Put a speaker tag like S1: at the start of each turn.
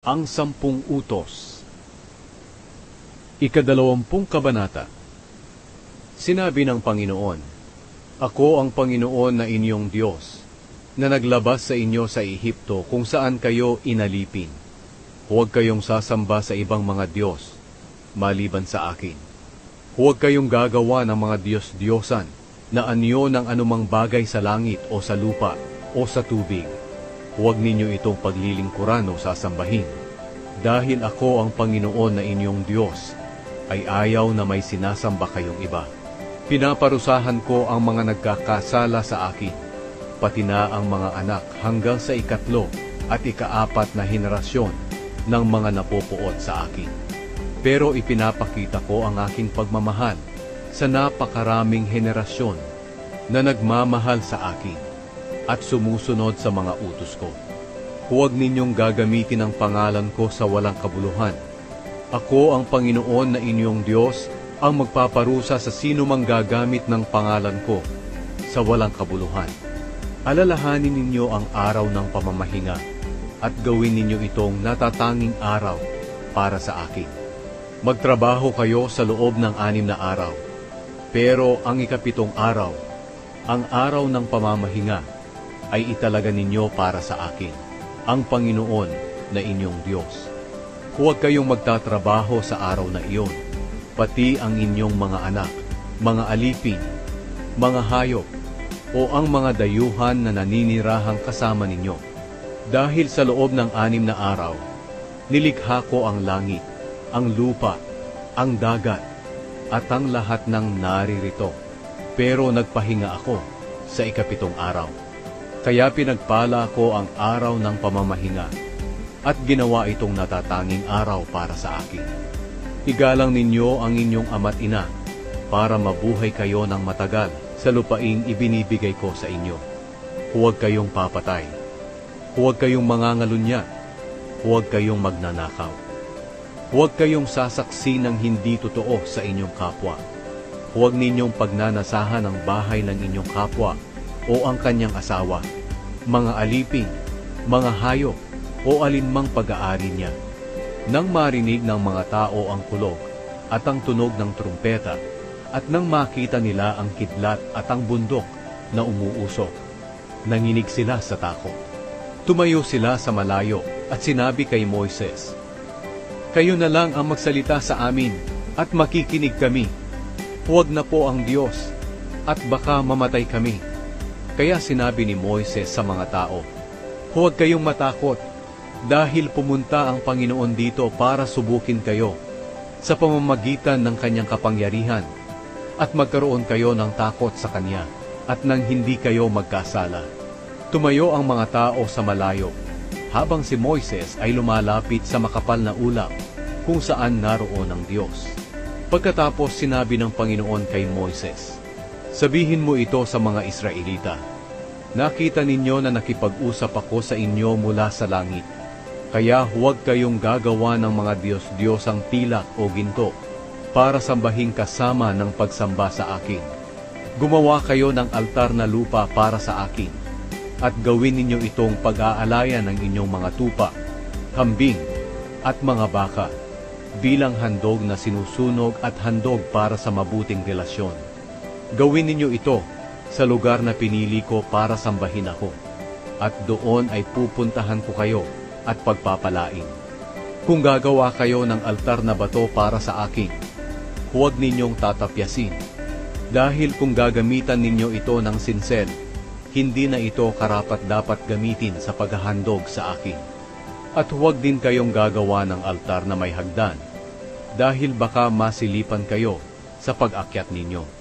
S1: Ang 10 Utos. Ikadalawampung kabanata. Sinabi ng Panginoon, Ako ang Panginoon na inyong Diyos, na naglabas sa inyo sa Ehipto kung saan kayo inalipin. Huwag kayong sasamba sa ibang mga Diyos, maliban sa akin. Huwag kayong gagawa ng mga Diyos-Diyosan na anyo ng anumang bagay sa langit o sa lupa o sa tubig. Huwag ninyo itong paglilingkuran o sasambahin. Dahil ako ang Panginoon na inyong Diyos, ay ayaw na may sinasamba kayong iba. Pinaparusahan ko ang mga nagkakasala sa akin, pati na ang mga anak hanggang sa 3 at 4 na henerasyon ng mga napupuot sa akin. Pero ipinapakita ko ang aking pagmamahal sa napakaraming henerasyon na nagmamahal sa akin at sumusunod sa mga utos ko. Huwag ninyong gagamitin ang pangalan ko sa walang kabuluhan. Ako ang Panginoon na inyong Diyos ang magpaparusa sa sino mang gagamit ng pangalan ko sa walang kabuluhan. Alalahanin ninyo ang araw ng pamamahinga at gawin ninyo itong natatanging araw para sa akin. Magtrabaho kayo sa loob ng 6 na araw, pero ang 7 araw, ang araw ng pamamahinga, ay italaga ninyo para sa akin, ang Panginoon na inyong Diyos. Huwag kayong magtatrabaho sa araw na iyon, pati ang inyong mga anak, mga alipin, mga hayop, o ang mga dayuhan na naninirahang kasama ninyo. Dahil sa loob ng 6 na araw, nilikha ko ang langit, ang lupa, ang dagat, at ang lahat ng naririto. Pero nagpahinga ako sa 7 araw. Kaya pinagpala ko ang araw ng pamamahinga at ginawa itong natatanging araw para sa akin. Igalang ninyo ang inyong ama't ina para mabuhay kayo ng matagal sa lupaing ibinibigay ko sa inyo. Huwag kayong papatay. Huwag kayong mangangalunya. Huwag kayong magnanakaw. Huwag kayong sasaksi ng hindi totoo sa inyong kapwa. Huwag ninyong pagnanasahan ang bahay ng inyong kapwa o ang kanyang asawa, mga alipin, mga hayop, o alinmang pag-aari niya. Nang marinig ng mga tao ang kulog at ang tunog ng trumpeta, at nang makita nila ang kidlat at ang bundok na umuusok, nanginig sila sa takot. Tumayo sila sa malayo at sinabi kay Moises, Kayo na lang ang magsalita sa amin at makikinig kami. Huwag na po ang Diyos at baka mamatay kami. Kaya sinabi ni Moises sa mga tao, Huwag kayong matakot, dahil pumunta ang Panginoon dito para subukin kayo sa pamamagitan ng kanyang kapangyarihan, at magkaroon kayo ng takot sa kanya, at nang hindi kayo magkasala. Tumayo ang mga tao sa malayo, habang si Moises ay lumalapit sa makapal na ulap, kung saan naroon ang Diyos. Pagkatapos sinabi ng Panginoon kay Moises, Sabihin mo ito sa mga Israelita, Nakita ninyo na nakipag-usap ako sa inyo mula sa langit, kaya huwag kayong gagawa ng mga Diyos-Diyosang pilak o ginto, para sambahin kasama ng pagsamba sa akin. Gumawa kayo ng altar na lupa para sa akin, at gawin ninyo itong pag-aalayan ng inyong mga tupa, kambing, at mga baka, bilang handog na sinusunog at handog para sa mabuting relasyon. Gawin ninyo ito sa lugar na pinili ko para sambahin ako, at doon ay pupuntahan ko kayo at pagpapalain. Kung gagawa kayo ng altar na bato para sa akin, huwag ninyong tatapyasin, dahil kung gagamitan ninyo ito ng sinsel, hindi na ito karapat-dapat gamitin sa paghahandog sa akin. At huwag din kayong gagawa ng altar na may hagdan, dahil baka masilipan kayo sa pag-akyat ninyo.